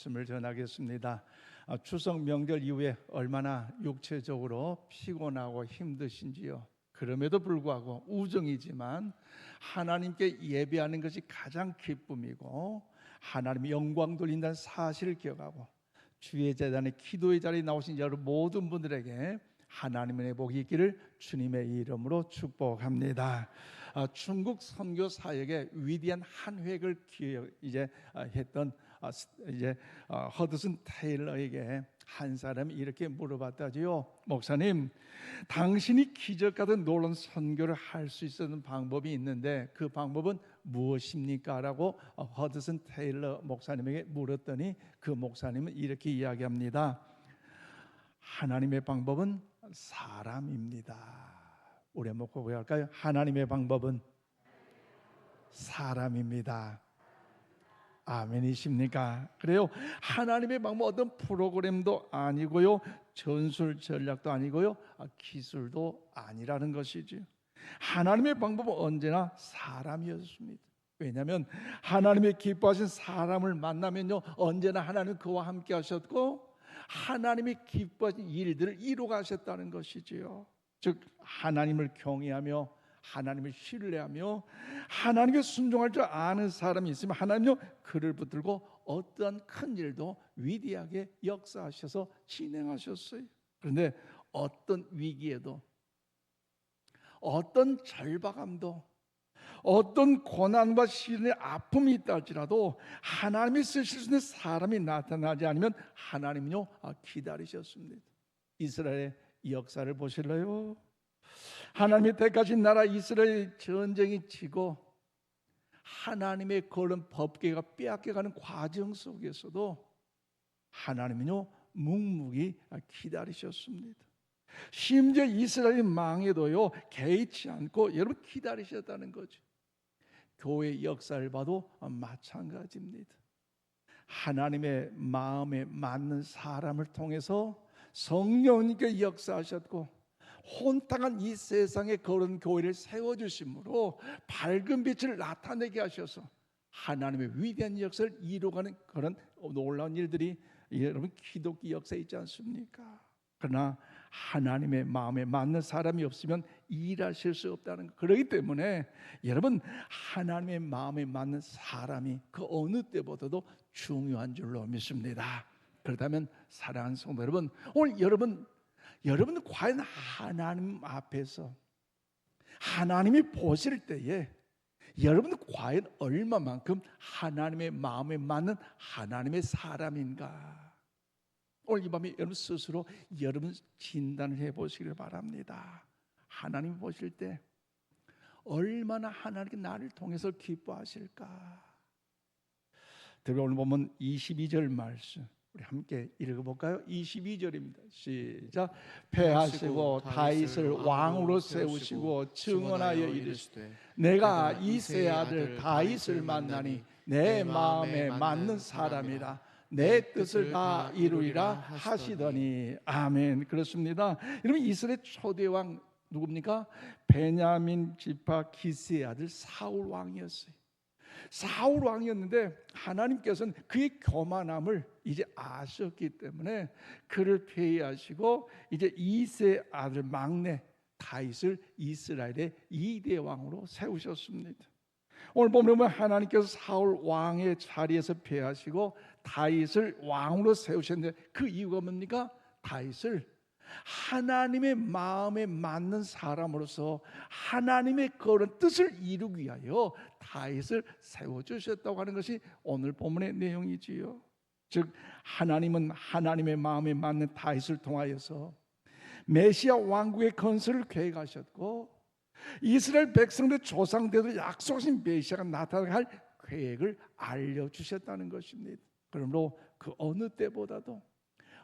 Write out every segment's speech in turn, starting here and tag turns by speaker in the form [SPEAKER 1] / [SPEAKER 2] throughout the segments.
[SPEAKER 1] 말씀을 전하겠습니다. 추석 명절 이후에 얼마나 육체적으로 피곤하고 힘드신지요. 그럼에도 불구하고 우정이지만 하나님께 예배하는 것이 가장 기쁨이고 하나님의 영광 돌린다는 사실을 기억하고 주의 재단의 기도의 자리에 나오신 여러분 모든 분들에게 하나님의 복이 있기를 주님의 이름으로 축복합니다. 중국 선교 사역의 위대한 한 획을 했던 허드슨 테일러에게 한 사람이 이렇게 물어봤다지요. 목사님, 당신이 기적 같은 놀라운 선교를 할 수 있었는 방법이 있는데 그 방법은 무엇입니까? 라고 허드슨 테일러 목사님에게 물었더니 그 목사님은 이렇게 이야기합니다. 하나님의 방법은 사람입니다. 우리 한번 고백할까요? 하나님의 방법은 사람입니다. 아멘이십니까? 그래요. 하나님의 방법 어떤 프로그램도 아니고요, 전술 전략도 아니고요, 기술도 아니라는 것이죠. 하나님의 방법은 언제나 사람이었습니다. 왜냐하면 하나님의 기뻐하신 사람을 만나면요, 언제나 하나님은 그와 함께 하셨고 하나님의 기뻐하신 일들을 이루가셨다는 것이지요. 즉 하나님을 경외하며 하나님을 신뢰하며 하나님께 순종할 줄 아는 사람이 있으면 하나님요 그를 붙들고 어떠한 큰 일도 위대하게 역사하셔서 진행하셨어요. 그런데 어떤 위기에도 어떤 절박함도 어떤 고난과 시련의 아픔이 있다 할지라도 하나님이 쓰실 수 있는 사람이 나타나지 않으면 하나님은요 기다리셨습니다. 이스라엘의 역사를 보실래요? 하나님의 택하신 나라 이스라엘 전쟁이 치고 하나님의 그런 법궤가 빼앗겨가는 과정 속에서도 하나님은요 묵묵히 기다리셨습니다. 심지어 이스라엘이 망해도요 개의치 않고 여러분 기다리셨다는 거죠. 교회 역사를 봐도 마찬가지입니다. 하나님의 마음에 맞는 사람을 통해서 성령님께 역사하셨고 혼탁한 이 세상에 그런 교회를 세워주심으로 밝은 빛을 나타내게 하셔서 하나님의 위대한 역사를 이루어가는 그런 놀라운 일들이 여러분 기독교 역사에 있지 않습니까? 그러나 하나님의 마음에 맞는 사람이 없으면 일하실 수 없다는 것. 그렇기 때문에 여러분 하나님의 마음에 맞는 사람이 그 어느 때보다도 중요한 줄로 믿습니다. 그렇다면 사랑하는 성도 여러분, 오늘 여러분 과연 하나님 앞에서 하나님이 보실 때에 여러분 과연 얼마만큼 하나님의 마음에 맞는 하나님의 사람인가? 오늘 이 밤에 여러분 스스로 여러분 진단을 해보시길 바랍니다. 하나님 보실 때 얼마나 하나님께 나를 통해서 기뻐하실까? 특히 오늘 보면 22절 말씀 우리 함께 읽어볼까요? 22절입니다. 시작. 패하시고 다윗을 왕으로 세우시고 증언하여 이르시되 내가 이새의 아들 다윗을 만나니 내 마음에 맞는 사람이라 내 뜻을 다 이루리라 하시더니 아멘. 그렇습니다. 여러분 이스라엘 초대왕 누굽니까? 베냐민 지파 기스의 아들 사울 왕이었어요. 사울 왕이었는데 하나님께서는 그의 교만함을 이제 아셨기 때문에 그를 폐위하시고 이제 이새의 아들 막내 다윗을 이스라엘의 2대 왕으로 세우셨습니다. 오늘 보면 하나님께서 사울 왕의 자리에서 폐하시고 다윗을 왕으로 세우셨는데 그 이유가 뭡니까? 다윗을 하나님의 마음에 맞는 사람으로서 하나님의 그런 뜻을 이루기 위하여 다윗을 세워주셨다고 하는 것이 오늘 본문의 내용이지요. 즉 하나님은 하나님의 마음에 맞는 다윗을 통하여서 메시아 왕국의 건설을 계획하셨고 이스라엘 백성들 조상들도 약속하신 메시아가 나타나게 할 계획을 알려주셨다는 것입니다. 그러므로 그 어느 때보다도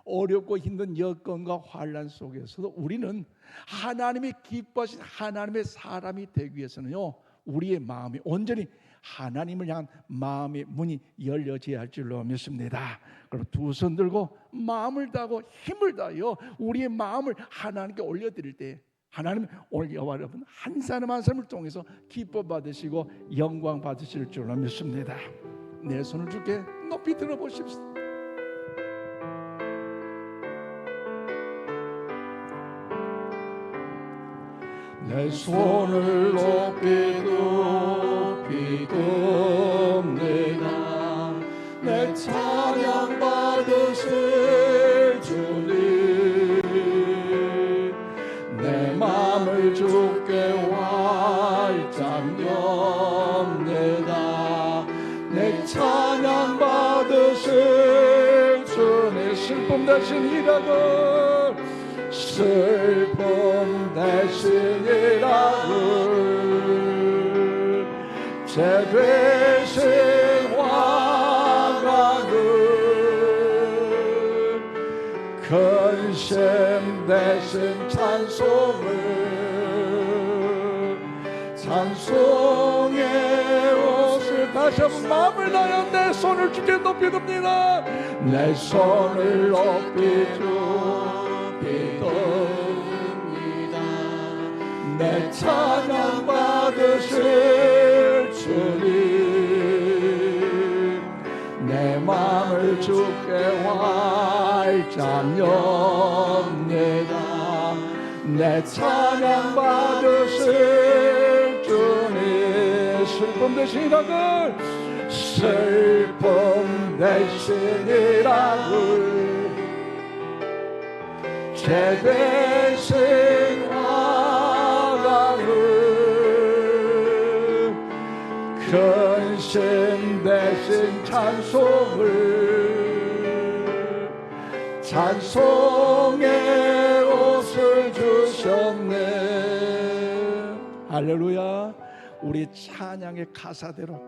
[SPEAKER 1] 어렵고 힘든 여건과 환난 속에서도 우리는 하나님이 기뻐하신 하나님의 사람이 되기 위해서는요 우리의 마음이 온전히 하나님을 향한 마음의 문이 열려져야 할 줄로 믿습니다. 그럼 두 손 들고 마음을 다하고 힘을 다하여 우리의 마음을 하나님께 올려드릴 때 하나님 오늘 여호와 여러분 한 사람 한 사람을 통해서 기뻐 받으시고 영광 받으실 줄로 믿습니다. 내 손을 주께 높이 들어보십시오. 내 손을 높이 듭니다. 내 찬양 받으실 주님, 내 마음을 주께 활짝 엽니다. 내 찬양 받으실 주님, 슬픔 대신 희락을, 슬픔 대신 희락을, 제 되신 화관을, 근심 대신 찬송을, 찬송의 옷을 다시 한번 마음을 다하여 내 손을 주께 높이 듭니다. 내 손을 높이 듭니다. 내 찬양 받으실 주님, 내 마음을 주께 활짝 엽니다. 내 찬양 받으실 주님, 슬픔 대신 희락을, 슬픔 대신 희락을, 제 대신 화관을, 근심 대신 찬송을, 찬송의 옷을 주셨네. 할렐루야. 우리 찬양의 가사대로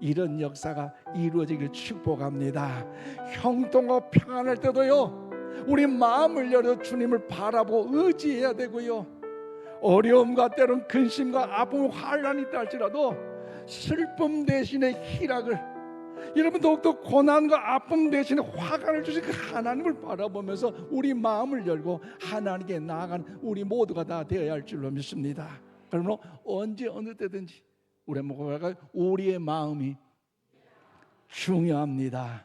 [SPEAKER 1] 이런 역사가 이루어지길 축복합니다. 형통하고 평안할 때도요, 우리 마음을 열어 주님을 바라보고 의지해야 되고요, 어려움과 때론 근심과 아픔, 환난이 있다 할지라도 슬픔 대신에 희락을, 여러분 더욱더 고난과 아픔 대신에 화관을 주신 그 하나님을 바라보면서 우리 마음을 열고 하나님께 나아가는 우리 모두가 다 되어야 할 줄로 믿습니다. 그러므로 언제 어느 때든지 우리의 마음이 중요합니다.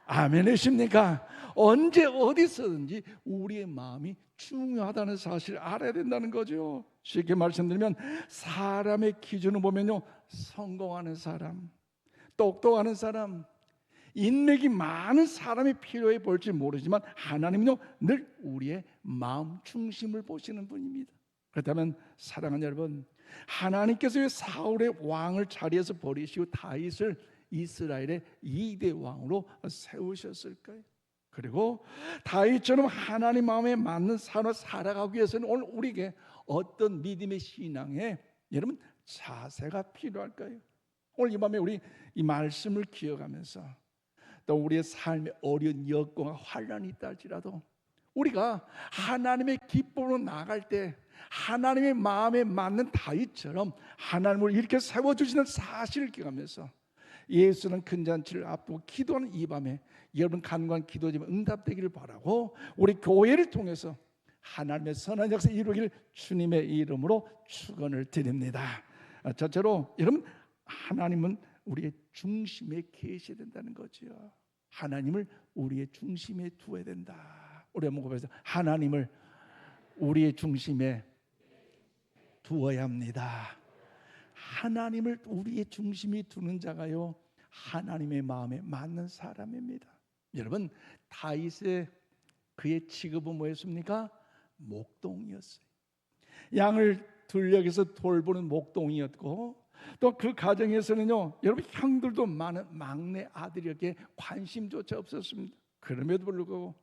[SPEAKER 1] 아멘이십니까? 언제 어디서든지 우리의 마음이 중요하다는 사실을 알아야 된다는 거죠. 쉽게 말씀드리면 사람의 기준을 보면요, 성공하는 사람, 똑똑한 사람, 인맥이 많은 사람이 필요해 볼지 모르지만 하나님은요 늘 우리의 마음 중심을 보시는 분입니다. 그렇다면 사랑하는 여러분, 하나님께서 왜 사울의 왕을 자리에서 버리시고 다윗을 이스라엘의 2대 왕으로 세우셨을까요? 그리고 다윗처럼 하나님 마음에 맞는 삶을 살아가기 위해서는 오늘 우리에게 어떤 믿음의 신앙에 여러분 자세가 필요할까요? 오늘 이 밤에 우리 이 말씀을 기억하면서 또 우리의 삶에 어려운 여건과 환난이 있다 할지라도 우리가 하나님의 기쁨으로 나아갈 때 하나님의 마음에 맞는 다윗처럼 하나님을 이렇게 세워주시는 사실을 기억하면서 예수는 큰 잔치를 앞두고 기도하는 이 밤에 여러분 간구한 기도지만 응답되기를 바라고 우리 교회를 통해서 하나님의 선한 역사 이루기를 주님의 이름으로 축원을 드립니다. 첫째로 여러분, 하나님은 우리의 중심에 계셔야 된다는 거죠. 하나님을 우리의 중심에 두어야 된다. 우리 한번 고백해서 하나님을 우리의 중심에 두어야 합니다. 하나님을 우리의 중심에 두는 자가요 하나님의 마음에 맞는 사람입니다. 여러분, 다윗의 그의 직업은 뭐였습니까? 목동이었어요. 양을 들녘에서 돌보는 목동이었고 또 그 가정에서는요 여러분 형들도 많은 막내 아들에게 관심조차 없었습니다. 그럼에도 불구하고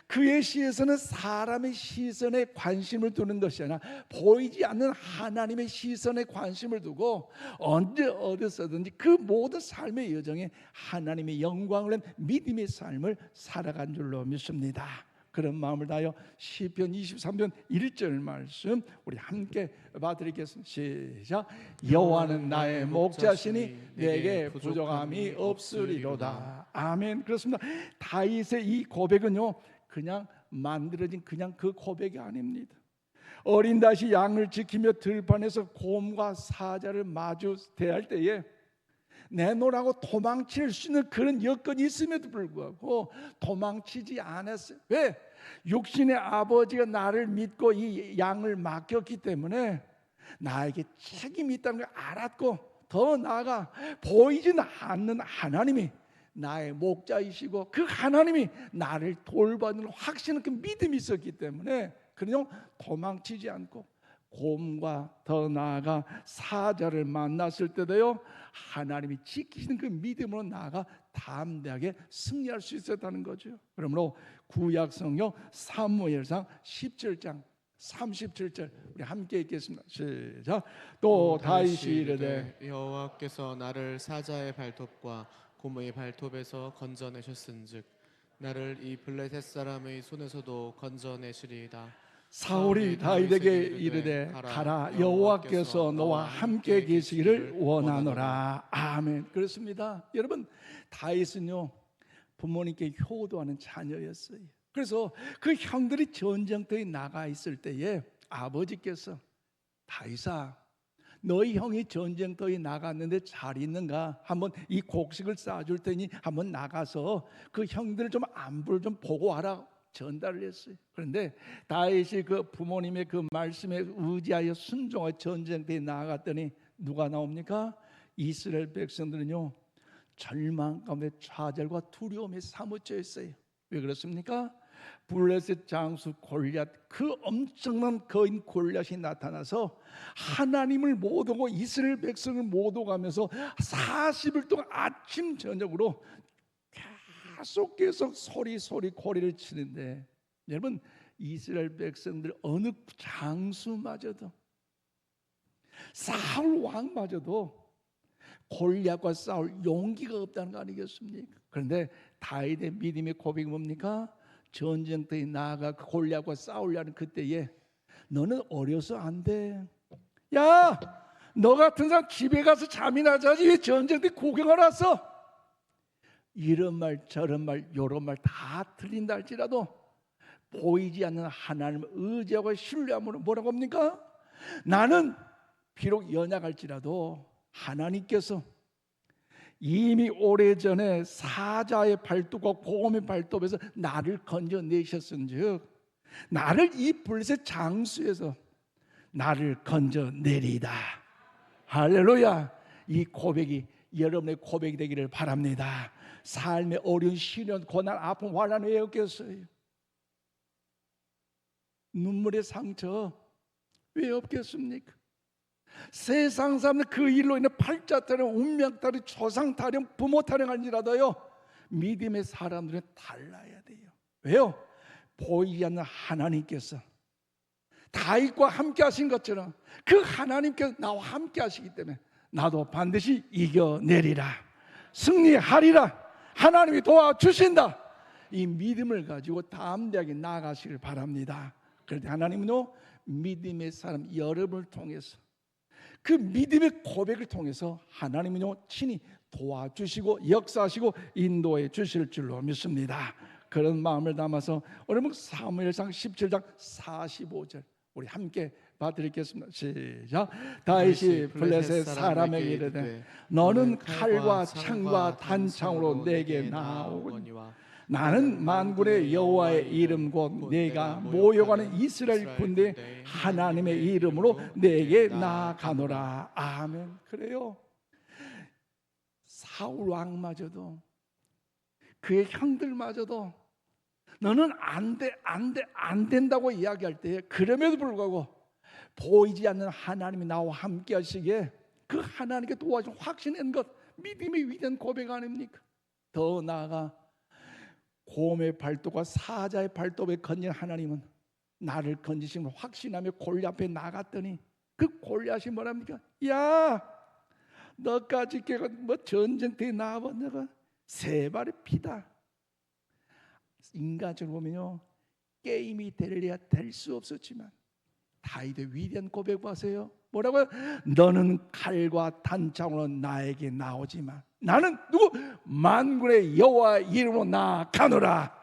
[SPEAKER 1] 그의 시에서는 사람의 시선에 관심을 두는 것이 아니라 보이지 않는 하나님의 시선에 관심을 두고 언제 어디서든지 그 모든 삶의 여정에 하나님의 영광을 낸 믿음의 삶을 살아간 줄로 믿습니다. 그런 마음을 다하여 시편 23편 1절 말씀 우리 함께 봐드리겠습니다. 시작. 여호와는 나의 목자시니 내게 부족함이 없으리로다. 아멘. 그렇습니다. 다윗의 이 고백은요 그냥 만들어진 그냥 그 고백이 아닙니다. 어린 다시 양을 지키며 들판에서 곰과 사자를 마주 대할 때에 내놓으라고 도망칠 수 있는 그런 여건이 있음에도 불구하고 도망치지 않았어요. 왜? 육신의 아버지가 나를 믿고 이 양을 맡겼기 때문에 나에게 책임이 있다는 걸 알았고, 더 나아가 보이지는 않는 하나님이 나의 목자이시고 그 하나님이 나를 돌봐주는 확신은 그 믿음이 있었기 때문에 그냥 도망치지 않고 곰과 더 나아가 사자를 만났을 때도요, 하나님이 지키시는 그 믿음으로 나아가 담대하게 승리할 수 있었다는 거죠. 그러므로 구약 성경 사무엘상 17장 37절 우리 함께 읽겠습니다. 시작. 또 다윗이 이르되
[SPEAKER 2] 여호와께서 나를 사자의 발톱과 곰의 발톱에서 건져내셨은즉 나를 이 블레셋 사람의 손에서도 건져내시리이다.
[SPEAKER 1] 사울이 다윗에게 이르되 가라, 여호와께서 너와 함께 계시기를 원하노라. 아멘. 그렇습니다. 여러분, 다윗은요 부모님께 효도하는 자녀였어요. 그래서 그 형들이 전쟁터에 나가 있을 때에 아버지께서 다윗아, 너희 형이 전쟁터에 나갔는데 잘 있는가? 한번 이 곡식을 쌓아줄 테니 한번 나가서 그 형들 좀 안부를 좀 보고 와라 전달을 했어요. 그런데 다윗이 그 부모님의 그 말씀에 의지하여 순종하여 전쟁터에 나아갔더니 누가 나옵니까? 이스라엘 백성들은요 절망 가운데 좌절과 두려움에 사무쳐 있어요. 왜 그렇습니까? 블레셋 장수 골리앗, 그 엄청난 거인 골리앗이 나타나서 하나님을 못 오고 이스라엘 백성을 못 오가면서 40일 동안 아침 저녁으로 계속 소리 고리를 치는데, 여러분 이스라엘 백성들 어느 장수마저도 사울 왕마저도 골리앗과 싸울 용기가 없다는 거 아니겠습니까? 그런데 다윗의 믿음의 고백이 뭡니까? 전쟁터에 나아가 골리앗과 싸우려는 그때에 너는 어려서 안 돼. 야, 너 같은 사람 집에 가서 잠이나 자지 왜 전쟁터에 구경을 왔어? 이런 말 저런 말 요런 말 다 틀린다 할지라도 보이지 않는 하나님을 의지하고 신뢰함으로 뭐라고 합니까? 나는 비록 연약할지라도 하나님께서 이미 오래전에 사자의 발톱과 곰의 발톱에서 나를 건져내셨은즉 나를 이 블레셋 장수에서 나를 건져내리이다. 할렐루야. 이 고백이 여러분의 고백이 되기를 바랍니다. 삶의 어려운 시련, 고난, 아픔, 환난 왜 없겠어요? 눈물의 상처 왜 없겠습니까? 세상 사람들 그 일로 인해 팔자 타령, 운명 타령, 조상 타령, 부모 타령할지라도요 믿음의 사람들은 달라야 돼요. 왜요? 보이지 않는 하나님께서 다윗과 함께 하신 것처럼 그 하나님께서 나와 함께 하시기 때문에 나도 반드시 이겨내리라, 승리하리라, 하나님이 도와주신다, 이 믿음을 가지고 담대하게 나아가시길 바랍니다. 그런데 하나님은요 믿음의 사람 여러분을 통해서 그 믿음의 고백을 통해서 하나님은요 친히 도와주시고 역사하시고 인도해 주실 줄로 믿습니다. 그런 마음을 담아서 오늘 사무엘상 17장 45절 우리 함께 봐드리겠습니다. 시작. 다윗이 블레셋 사람에게 이르되 너는 칼과 창과 단창으로 내게 나오거니와 나는 만군의 여호와의 이름 곧 내가 모여가는 이스라엘 군대 하나님의 이름으로 내게 나아가노라. 아멘. 그래요. 사울 왕마저도 그의 형들마저도 너는 안 된다고 이야기할 때 그럼에도 불구하고 보이지 않는 하나님이 나와 함께 하시기에 그 하나님께 도와준 확신한 것, 믿음의 위대한 고백 아닙니까? 더 나아가 곰의 발톱과 사자의 발톱에 건진 하나님은 나를 건지심을 확신하며 골리앗 앞에 나갔더니 그 골리앗이 뭐랍니까? 야, 너까지 뭐 전쟁터에 나와봐, 너가 세 발의 피다. 인간적으로 보면요 게임이 될래야 될 수 없었지만 다윗의 위대한 고백 보세요. 뭐라고요? 너는 칼과 단창으로 나에게 나오지만 나는 누구? 만군의 여호와의 이름으로 나아가노라.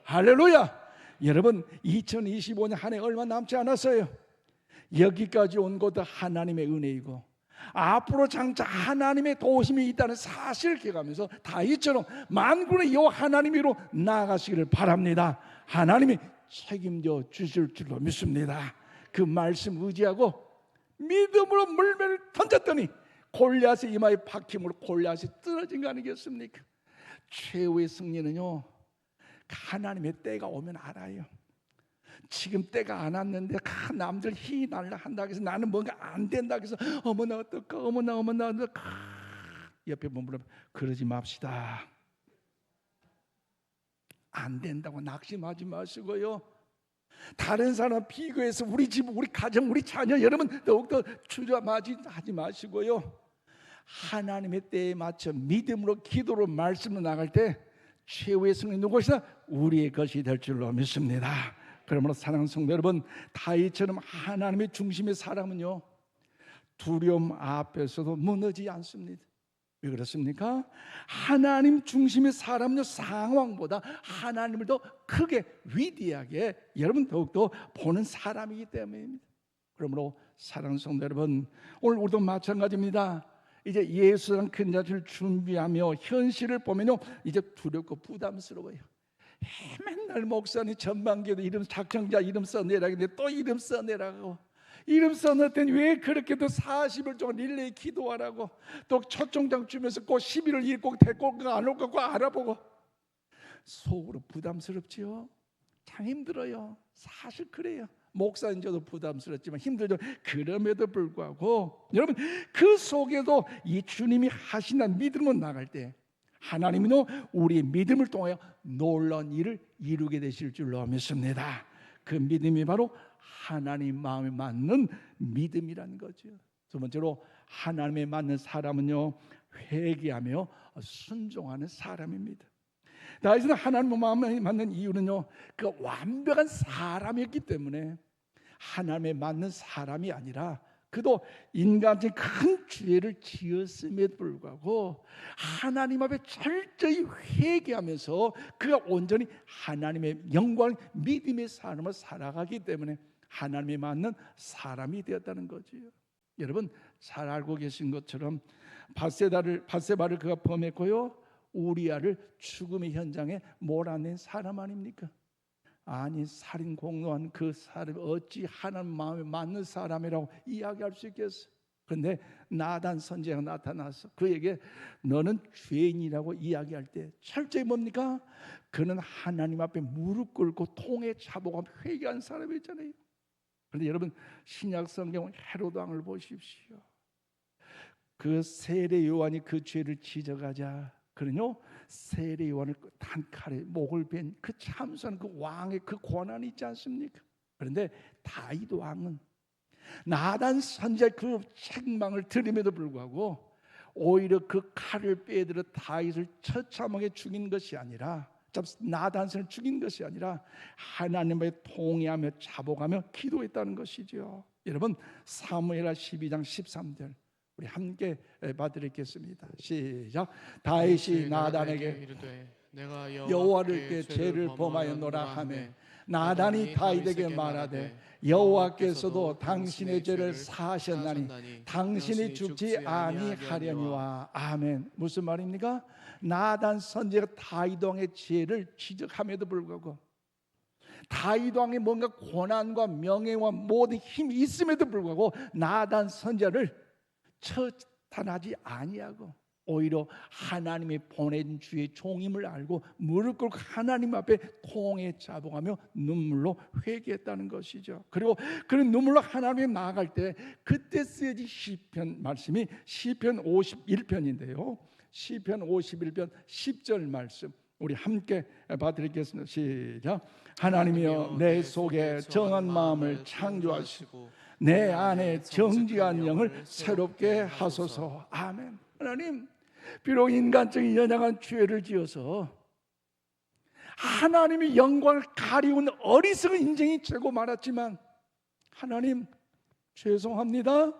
[SPEAKER 1] 할렐루야. 여러분 2025년 한 해 얼마 남지 않았어요. 여기까지 온 것도 하나님의 은혜이고 앞으로 장차 하나님의 도우심이 있다는 사실을 기억하면서 다윗처럼 만군의 여호와 하나님으로 나아가시기를 바랍니다. 하나님이 책임져 주실 줄로 믿습니다. 그 말씀 의지하고 믿음으로 물매를 던졌더니 골리앗의 이마에 박힘으로 골리앗이 쓰러진 거 아니겠습니까? 최후의 승리는요, 하나님의 때가 오면 알아요. 지금 때가 안 왔는데 남들 희날라 한다고 해서 나는 뭔가 안 된다고 해서 어머나 어떨까, 어머나 어떨까, 옆에 보면 그러지 맙시다. 안 된다고 낙심하지 마시고요, 다른 사람 비교해서 우리 집, 우리 가정, 우리 자녀, 여러분 더욱더 주저하지 마시고요, 하나님의 때에 맞춰 믿음으로, 기도로, 말씀으로 나갈 때 최후의 승리 누구시나 우리의 것이 될 줄로 믿습니다. 그러므로 사랑하는 성도 여러분, 다윗처럼 하나님의 중심의 사람은요, 두려움 앞에서도 무너지지 않습니다. 왜 그렇습니까? 하나님 중심의 사람은요, 상황보다 하나님을 더 크게, 위대하게 여러분 더욱더 보는 사람이기 때문입니다. 그러므로 사랑하는 성도 여러분, 오늘 우리도 마찬가지입니다. 이제 예수랑 큰 잔치를 준비하며 현실을 보면요, 이제 두렵고 부담스러워요. 맨날 목사님 전반기에도 이름, 작정자 이름 써내라고 했는데 또 이름 써내라고, 이름 써냈더니 왜 그렇게도 40일 동안 릴레이 기도하라고, 또 초청장 주면서 꼭 11월 2일 꼭 데리고 올까 안 올까 꼭 알아보고, 속으로 부담스럽지요. 참 힘들어요. 사실 그래요. 목사인 저도 부담스럽지만 힘들죠. 그럼에도 불구하고 여러분, 그 속에도 이 주님이 하신다는 믿음으로 나갈 때 하나님은요, 우리의 믿음을 통하여 놀라운 일을 이루게 되실 줄로 믿습니다. 그 믿음이 바로 하나님 마음에 맞는 믿음이라는 거죠. 두 번째로, 하나님에 맞는 사람은요, 회개하며 순종하는 사람입니다. 다윗은 하나님 마음에 맞는 이유는요, 그 완벽한 사람이었기 때문에 하나님에 맞는 사람이 아니라, 그도 인간적인 큰 죄를 지었음에도 불구하고 하나님 앞에 철저히 회개하면서 그가 온전히 하나님의 영광, 믿음의 삶을 살아가기 때문에 하나님에 맞는 사람이 되었다는 거지요. 여러분 잘 알고 계신 것처럼 밧세바를 그가 범했고요, 우리아를 죽음의 현장에 몰아낸 사람 아닙니까? 아니, 살인 공로한 그 사람이 어찌 하나님 마음에 맞는 사람이라고 이야기할 수 있겠어? 그런데 나단 선지자가 나타나서 그에게 너는 죄인이라고 이야기할 때 철저히 뭡니까? 그는 하나님 앞에 무릎 꿇고 통에 자복하며 회개한 사람이잖아요. 그런데 여러분, 신약 성경 헤로드 왕을 보십시오. 그 세례 요한이 그 죄를 지적하자, 그는요, 세례 요한을 단칼에 목을 벤 그 참수한 그 왕의 그 권한이 있지 않습니까? 그런데 다윗 왕은 나단 선지자의 그 책망을 들음에도 불구하고 오히려 그 칼을 빼들어 다윗을 처참하게 죽인 것이 아니라, 나단을 죽인 것이 아니라 하나님의 통회하며 자복하며 기도했다는 것이죠. 여러분, 사무엘하 12장 13절 우리 함께 봐드리겠습니다. 시작. 다윗이 나단에게
[SPEAKER 2] 이르되 내가
[SPEAKER 1] 여호와께 죄를 범하였노라 하매 나단이 다윗에게 말하되 여호와께서도 당신의 죄를 사하셨나니 당신이 죽지 아니하려니와. 아멘. 무슨 말입니까? 나단 선지자가 다윗 왕의 죄를 지적함에도 불구하고, 다윗 왕의 뭔가 권한과 명예와 모든 힘이 있음에도 불구하고 나단 선지자를 처단하지 아니하고 오히려 하나님이 보낸 주의 종임을 알고 무릎 꿇고 하나님 앞에 통에 자복하며 눈물로 회개했다는 것이죠. 그리고 그런 눈물로 하나님에 나아갈 때 그때 쓰여진 시편 말씀이 시편 51편인데요. 시편 51편 10절 말씀 우리 함께 봐드리겠습니다. 시작. 하나님이여 내 속에 정한 마음을 창조하시고 내 안에 정직한 영을 새롭게 하소서. 아멘. 하나님, 비록 인간적인 연약한 죄를 지어서 하나님의 영광을 가리운 어리석은 인생이 되고 말았지만, 하나님 죄송합니다.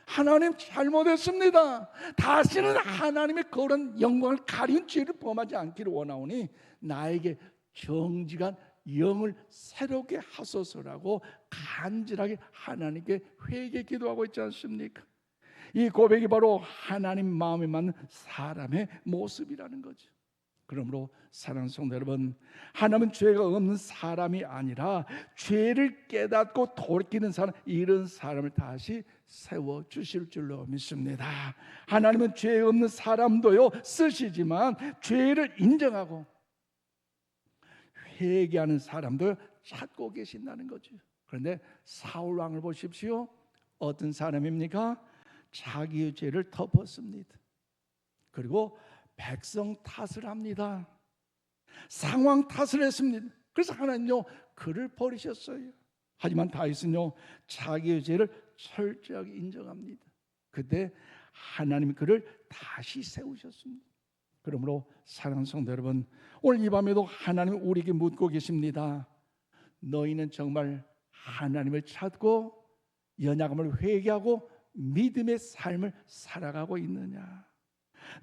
[SPEAKER 1] 하나님 잘못했습니다. 다시는 하나님의 그런 영광을 가리운 죄를 범하지 않기를 원하오니 나에게 정직한 영을 새롭게 하소서라고 간절하게 하나님께 회개 기도하고 있지 않습니까? 이 고백이 바로 하나님 마음에 맞는 사람의 모습이라는 거죠. 그러므로 사랑하는 성도 여러분, 하나님은 죄가 없는 사람이 아니라 죄를 깨닫고 돌이키는 사람, 이런 사람을 다시 세워주실 줄로 믿습니다. 하나님은 죄 없는 사람도요 쓰시지만 죄를 인정하고 회개하는 사람도 찾고 계신다는 거죠. 그런데 사울 왕을 보십시오. 어떤 사람입니까? 자기의 죄를 덮었습니다. 그리고 백성 탓을 합니다. 상황 탓을 했습니다. 그래서 하나님요 그를 버리셨어요. 하지만 다윗은요 자기의 죄를 철저하게 인정합니다. 그때 하나님이 그를 다시 세우셨습니다. 그러므로 사랑하는 성도 여러분, 오늘 이 밤에도 하나님이 우리에게 묻고 계십니다. 너희는 정말 하나님을 찾고 연약함을 회개하고 믿음의 삶을 살아가고 있느냐?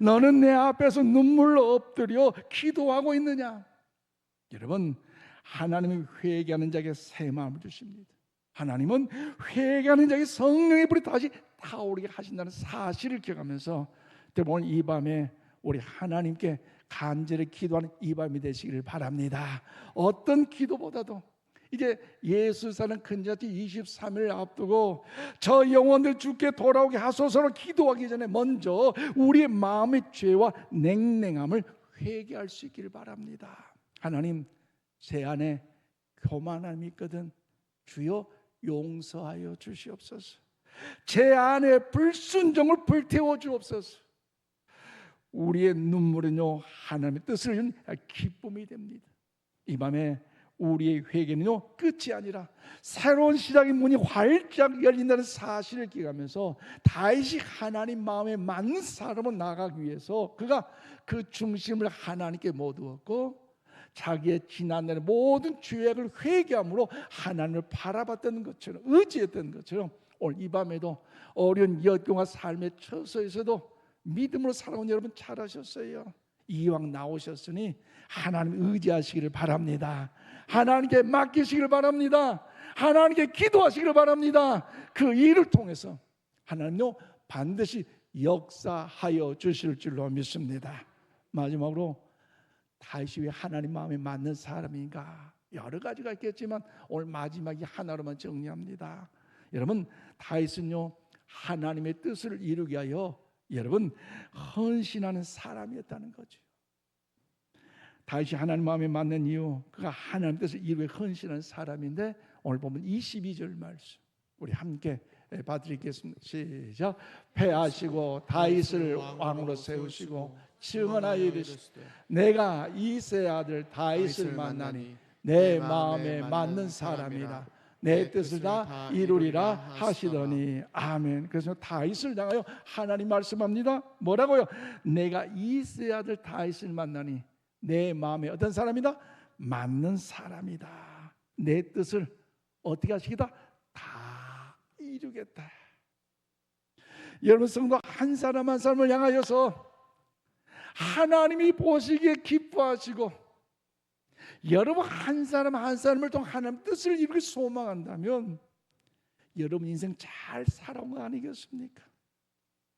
[SPEAKER 1] 너는 내 앞에서 눈물로 엎드려 기도하고 있느냐? 여러분, 하나님은 회개하는 자에게 새 마음을 주십니다. 하나님은 회개하는 자에게 성령의 불이 다시 타오르게 하신다는 사실을 기억하면서 오늘 이 밤에 우리 하나님께 간절히 기도하는 이 밤이 되시기를 바랍니다. 어떤 기도보다도 이제 예수 사는 근자지 23일 앞두고 저 영혼들 주께 돌아오게 하소서로 기도하기 전에 먼저 우리의 마음의 죄와 냉랭함을 회개할 수 있기를 바랍니다. 하나님, 제 안에 교만함이 있거든 주여 용서하여 주시옵소서. 제 안에 불순종을 불태워 주옵소서. 우리의 눈물은요 하나님의 뜻을 위한 기쁨이 됩니다. 이 밤에 우리의 회개는요 끝이 아니라 새로운 시작의 문이 활짝 열린다는 사실을 기억하면서 다시 하나님 마음에 맞는 사람으로 나가기 위해서 그가 그 중심을 하나님께 모두었고 자기의 지난날의 모든 죄악을 회개함으로 하나님을 바라봤던 것처럼 의지했던 것처럼 오늘 이 밤에도 어려운 역경과 삶의 처소에서도 믿음으로 살아온 여러분 잘하셨어요. 이왕 나오셨으니 하나님 의지하시기를 바랍니다. 하나님께 맡기시기를 바랍니다. 하나님께 기도하시기를 바랍니다. 그 일을 통해서 하나님요 반드시 역사하여 주실 줄로 믿습니다. 마지막으로 다윗이 왜 하나님 마음에 맞는 사람인가? 여러 가지가 있겠지만 오늘 마지막이 하나로만 정리합니다. 여러분, 다윗은요 하나님의 뜻을 이루기 위하여 여러분 헌신하는 사람이었다는 거죠. 다윗이 하나님 마음에 맞는 이유, 그가 하나님 뜻을 이루기 위해 헌신하는 사람인데 오늘 보면 22절 말씀 우리 함께 봐드리겠습니다. 시작. 패하시고 다윗을 왕으로 세우시고 증언하여 이르시되 내가 이새의 아들 다윗을 만나니 내 마음에 맞는 사람이라 내 뜻을 다 이루리라 하시더니 아멘. 그래서 다윗을 향하여 하나님 말씀합니다. 뭐라고요? 내가 이새의 아들 다윗을 만나니 내 마음에 어떤 사람이다? 맞는 사람이다. 내 뜻을 어떻게 하시겠다? 다 이루겠다. 여러분 성도 한 사람 한 사람을 향하여서 하나님이 보시기에 기뻐하시고 여러분 한 사람 한 사람을 통해 하나님 뜻을 이루기 소망한다면 여러분 인생 잘 살아온 거 아니겠습니까?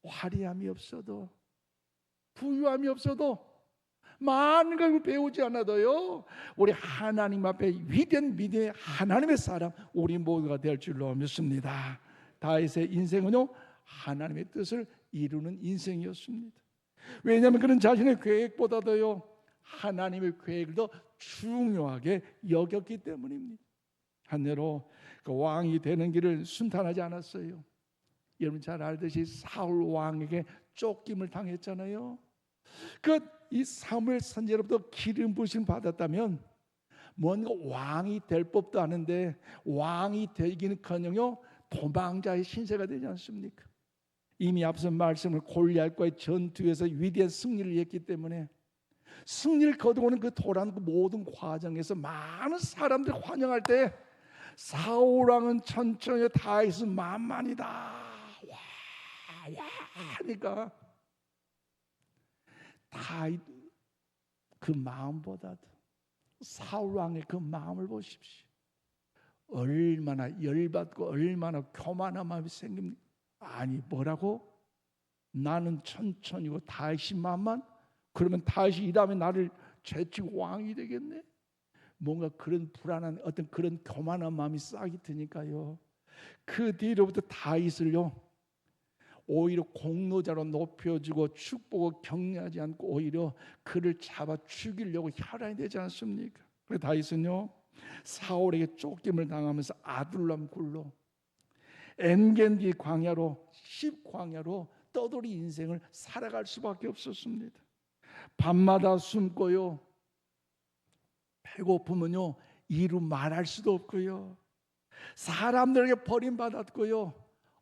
[SPEAKER 1] 화려함이 없어도 부유함이 없어도 많은 걸 배우지 않아도요 우리 하나님 앞에 위대한 믿음의 하나님의 사람 우리 모두가 될 줄로 믿습니다. 다윗의 인생은요 하나님의 뜻을 이루는 인생이었습니다. 왜냐하면 그는 자신의 계획보다도요 하나님의 계획을 더 중요하게 여겼기 때문입니다. 한대로 그 왕이 되는 길을 순탄하지 않았어요. 여러분 잘 알듯이 사울 왕에게 쫓김을 당했잖아요. 이 사무엘 선지자로부터 기름 부심 받았다면 뭔가 왕이 될 법도 하는데 왕이 되기는커녕 도망자의 신세가 되지 않습니까? 이미 앞선 말씀을 골리앗과의 전투에서 위대한 승리를 했기 때문에 승리를 거두고는 그 도란 모든 과정에서 많은 사람들이 환영할 때 사울 왕은 천천히 다윗은 만만이다 와 하니까 다윗 그 마음보다도 사울 왕의 그 마음을 보십시오. 얼마나 열받고 얼마나 교만한 마음이 생깁니까? 아니 뭐라고? 나는 천천히고 다윗이 만만? 그러면 다시 이 다음에 나를 제치고 왕이 되겠네. 뭔가 그런 불안한 어떤 그런 교만한 마음이 싹이 드니까요. 그 뒤로부터 다윗을요 오히려 공로자로 높여주고 축복을 격려하지 않고 오히려 그를 잡아 죽이려고 혈안이 되지 않습니까? 그래서 다윗은요 사울에게 쫓김을 당하면서 아둘람 굴로 엔겐디 광야로 10광야로 떠돌이 인생을 살아갈 수밖에 없었습니다. 밤마다 숨고요 배고프면요 이루 말할 수도 없고요 사람들에게 버림받았고요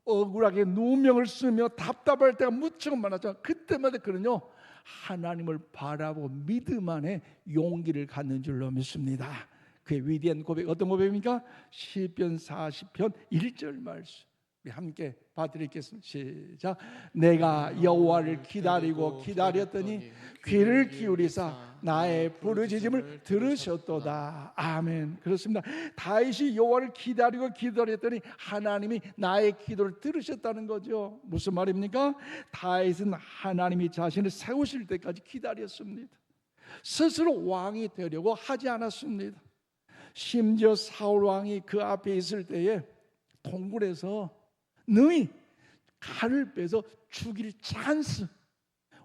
[SPEAKER 1] 억울하게 누명을 쓰며 답답할 때가 무척 많았죠. 그때마다 그는요 하나님을 바라보고 믿음 안에 용기를 갖는 줄로 믿습니다. 그의 위대한 고백 어떤 고백입니까? 시편 40편 1절 말씀 우리 함께 봐드리겠습니다. 시작. 내가 여호와를 기다리고 기다렸더니 귀를 기울이사 나의 부르짖음을 들으셨도다. 아멘. 그렇습니다. 다윗이 여호와를 기다리고 기다렸더니 하나님이 나의 기도를 들으셨다는 거죠. 무슨 말입니까? 다윗은 하나님이 자신을 세우실 때까지 기다렸습니다. 스스로 왕이 되려고 하지 않았습니다. 심지어 사울 왕이 그 앞에 있을 때에 동굴에서 능히 칼을 빼서 죽일 찬스,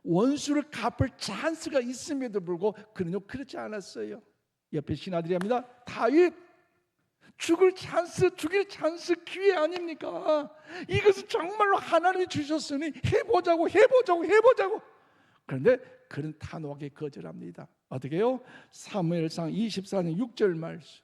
[SPEAKER 1] 원수를 갚을 찬스가 있음에도 불구하고 그는요 그렇지 않았어요. 옆에 신하들이 합니다. 다윗 죽일 찬스 기회 아닙니까? 이것은 정말로 하나님이 주셨으니 해보자고. 그런데 그는 단호하게 거절합니다. 어떻게 해요? 사무엘상 24년 6절 말씀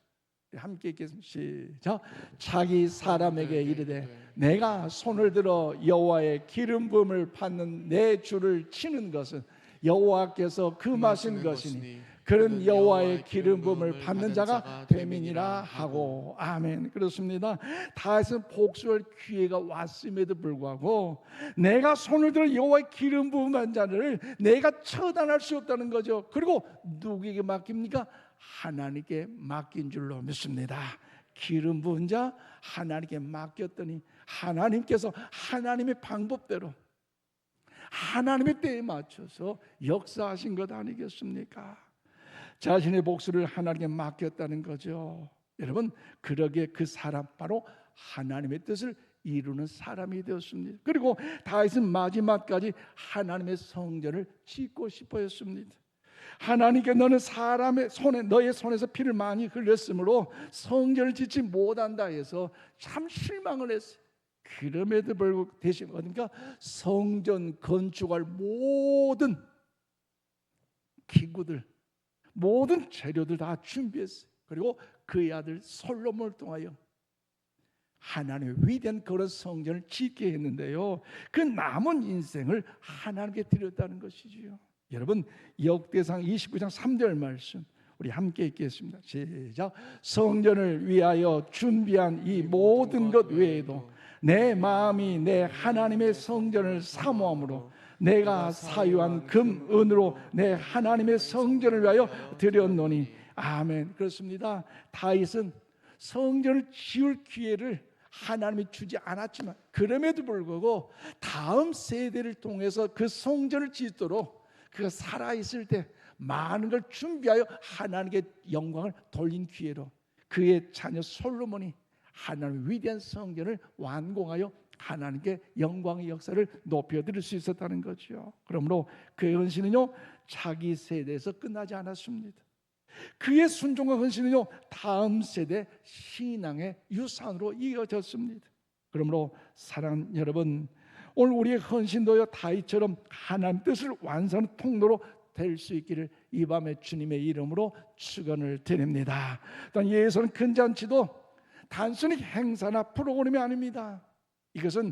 [SPEAKER 1] 함께 읽겠습니다. 시작. 자기 사람에게 이르되 내가 손을 들어 여호와의 기름 부음을 받는 내 주를 치는 것은 여호와께서 금하신 것이니 그는 여호와의 기름 부음을 받는 자가 됨이니라 하고. 아멘. 그렇습니다. 다윗은 복수할 기회가 왔음에도 불구하고 내가 손을 들어 여호와의 기름 부음한 자를 내가 처단할 수 없다는 거죠. 그리고 누구에게 맡깁니까? 하나님께 맡긴 줄로 믿습니다. 기름 부은 자 하나님께 맡겼더니 하나님께서 하나님의 방법대로 하나님의 때에 맞춰서 역사하신 것 아니겠습니까? 자신의 복수를 하나님께 맡겼다는 거죠. 여러분, 그러기에 그 사람 바로 하나님의 뜻을 이루는 사람이 되었습니다. 그리고 다윗은 마지막까지 하나님의 성전을 짓고 싶어 했습니다. 하나님께 너는 사람의 손에 너의 손에서 피를 많이 흘렸으므로 성전을 짓지 못한다 해서 참 실망을 했어요. 그럼에도 불구하고 대신 그러니까 성전 건축할 모든 기구들, 모든 재료들 다 준비했어요. 그리고 그의 아들 솔로몬을 통하여 하나님의 위대한 그런 성전을 짓게 했는데요. 그 남은 인생을 하나님께 드렸다는 것이지요. 여러분, 역대상 29장 3절 말씀 우리 함께 읽겠습니다. 시작. 성전을 위하여 준비한 이 모든 것 외에도 내 마음이 내 하나님의 성전을 사모함으로 내가 사유한 금, 은으로 내 하나님의 성전을 위하여 드렸노니. 아멘. 그렇습니다. 다윗은 성전을 지을 기회를 하나님이 주지 않았지만 그럼에도 불구하고 다음 세대를 통해서 그 성전을 짓도록 그가 살아있을 때 많은 걸 준비하여 하나님께 영광을 돌린 기회로 그의 자녀 솔로몬이 하나님의 위대한 성전을 완공하여 하나님께 영광의 역사를 높여드릴 수 있었다는 거죠. 그러므로 그의 헌신은요 자기 세대에서 끝나지 않았습니다. 그의 순종과 헌신은요 다음 세대 신앙의 유산으로 이어졌습니다. 그러므로 사랑하는 여러분, 오늘 우리의 헌신도요 다윗처럼 하나님 뜻을 완성하는 통로로 될 수 있기를 이 밤에 주님의 이름으로 축원을 드립니다. 또한 예수는 큰 잔치도 단순히 행사나 프로그램이 아닙니다. 이것은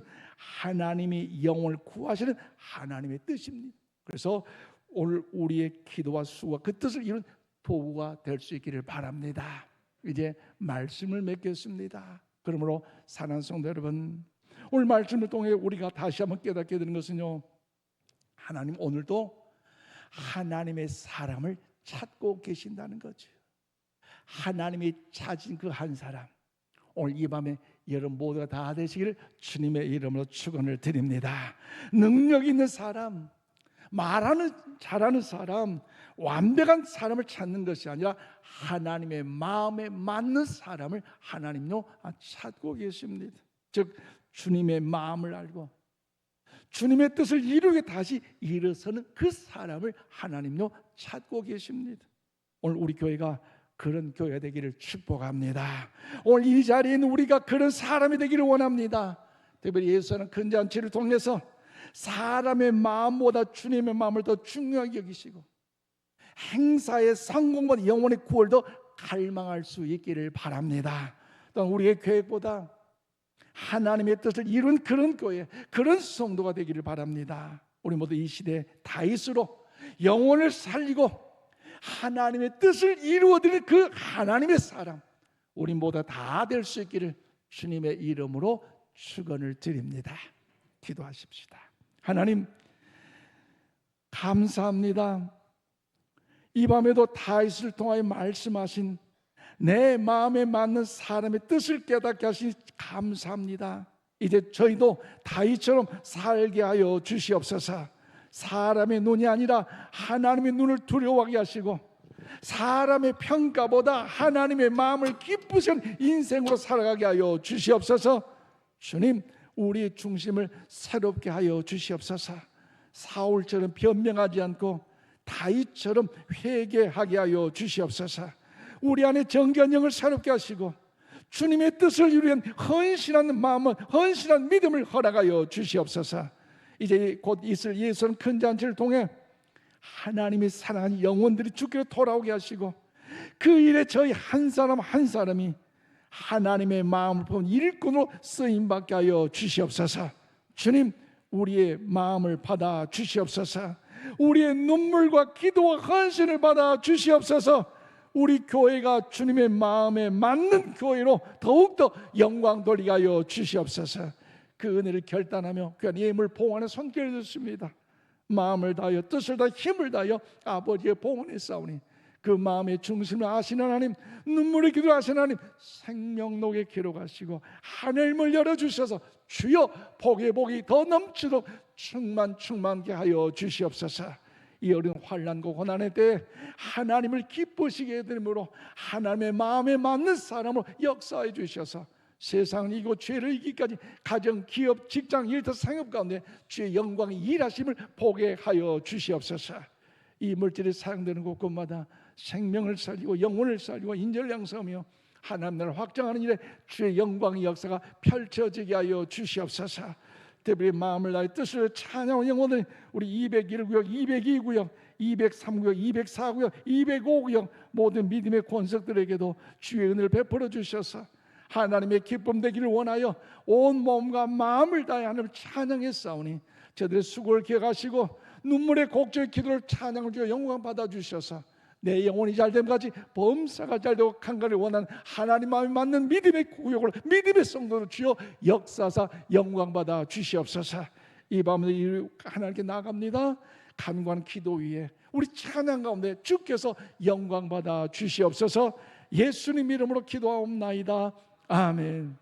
[SPEAKER 1] 하나님이 영혼을 구하시는 하나님의 뜻입니다. 그래서 오늘 우리의 기도와 수고가 그 뜻을 이룬 도구가 될 수 있기를 바랍니다. 이제 말씀을 맺겠습니다. 그러므로 사랑하는 성도 여러분, 오늘 말씀을 통해 우리가 다시 한번 깨닫게 되는 것은요, 하나님 오늘도 하나님의 사람을 찾고 계신다는 거죠. 하나님이 찾은 그 한 사람, 오늘 이 밤에 여러분 모두가 다 되시기를 주님의 이름으로 축원을 드립니다. 능력 있는 사람, 말하는 잘하는 사람, 완벽한 사람을 찾는 것이 아니라 하나님의 마음에 맞는 사람을 하나님요 찾고 계십니다. 즉 주님의 마음을 알고 주님의 뜻을 이루게 다시 일어서는 그 사람을 하나님요 찾고 계십니다. 오늘 우리 교회가 그런 교회가 되기를 축복합니다. 오늘 이 자리에 있는 우리가 그런 사람이 되기를 원합니다. 특별히 예수는 큰 잔치를 통해서 사람의 마음보다 주님의 마음을 더 중요하게 여기시고 행사의 성공보다 영혼의 구원을 더 갈망할 수 있기를 바랍니다. 또한 우리의 계획보다 하나님의 뜻을 이룬 그런 교회, 그런 성도가 되기를 바랍니다. 우리 모두 이 시대 다윗으로 영혼을 살리고 하나님의 뜻을 이루어드리는 그 하나님의 사람, 우리 모두 다 될 수 있기를 주님의 이름으로 축원을 드립니다. 기도하십시다. 하나님 감사합니다. 이 밤에도 다윗을 통하여 말씀하신 내 마음에 맞는 사람의 뜻을 깨닫게 하시니 감사합니다. 이제 저희도 다윗처럼 살게 하여 주시옵소서. 사람의 눈이 아니라 하나님의 눈을 두려워하게 하시고 사람의 평가보다 하나님의 마음을 기쁘신 인생으로 살아가게 하여 주시옵소서. 주님, 우리의 중심을 새롭게 하여 주시옵소서. 사울처럼 변명하지 않고 다윗처럼 회개하게 하여 주시옵소서. 우리 안에 정견영을 새롭게 하시고 주님의 뜻을 이루는 헌신하는 마음을, 헌신한 믿음을 허락하여 주시옵소서. 이제 곧 있을 예수는 큰 잔치를 통해 하나님이 사랑하는 영혼들이 주께로 돌아오게 하시고 그 일에 저희 한 사람 한 사람이 하나님의 마음을 본 일꾼으로 쓰임받게 하여 주시옵소서. 주님, 우리의 마음을 받아 주시옵소서. 우리의 눈물과 기도와 헌신을 받아 주시옵소서. 우리 교회가 주님의 마음에 맞는 교회로 더욱더 영광 돌리게 하여 주시옵소서. 그 은혜를 결단하며 귀한 예물 봉헌에 손길을 줬습니다. 마음을 다하여 뜻을 다하여 힘을 다하여 아버지의 봉헌에 싸우니 그 마음의 중심을 아시는 하나님, 눈물의 기도를 아시는 하나님, 생명록에 기록하시고 하늘문을 열어주셔서 주여 복의 복이 더 넘치도록 충만케 하여 주시옵소서. 이 어린 환난과 고난의 때에 하나님을 기쁘시게 해드림으로 하나님의 마음에 맞는 사람으로 역사해 주셔서 세상을 이기고 죄를 이기기까지 가정, 기업, 직장, 일터, 생업 가운데 주의 영광이 일하심을 보게 하여 주시옵소서. 이 물질이 사용되는 곳곳마다 생명을 살리고 영혼을 살리고 인재를 양성하며 하나님 나라를 확장하는 일에 주의 영광의 역사가 펼쳐지게 하여 주시옵소서. 특별히 마음을 다해 뜻을 찬양하는 영혼들 우리 201구역, 202구역, 203구역, 204구역, 205구역 모든 믿음의 권석들에게도 주의 은혜를 베풀어 주셔서 하나님의 기쁨 되기를 원하여 온 몸과 마음을 다해 하나님을 찬양해 싸우니 저들의 수고를 기억하시고 눈물의 곡절의 기도를 찬양을 주어 영광 받아 주셔서 내 영혼이 잘됨같이 범사가 잘되고 강가를 원하는 하나님 마음에 맞는 믿음의 구역으로 믿음의 성도로 주여 역사사 영광 받아 주시옵소서. 이 밤에 하나님께 나갑니다. 간구한 기도 위에 우리 찬양 가운데 주께서 영광 받아 주시옵소서. 예수님 이름으로 기도하옵나이다. 아멘.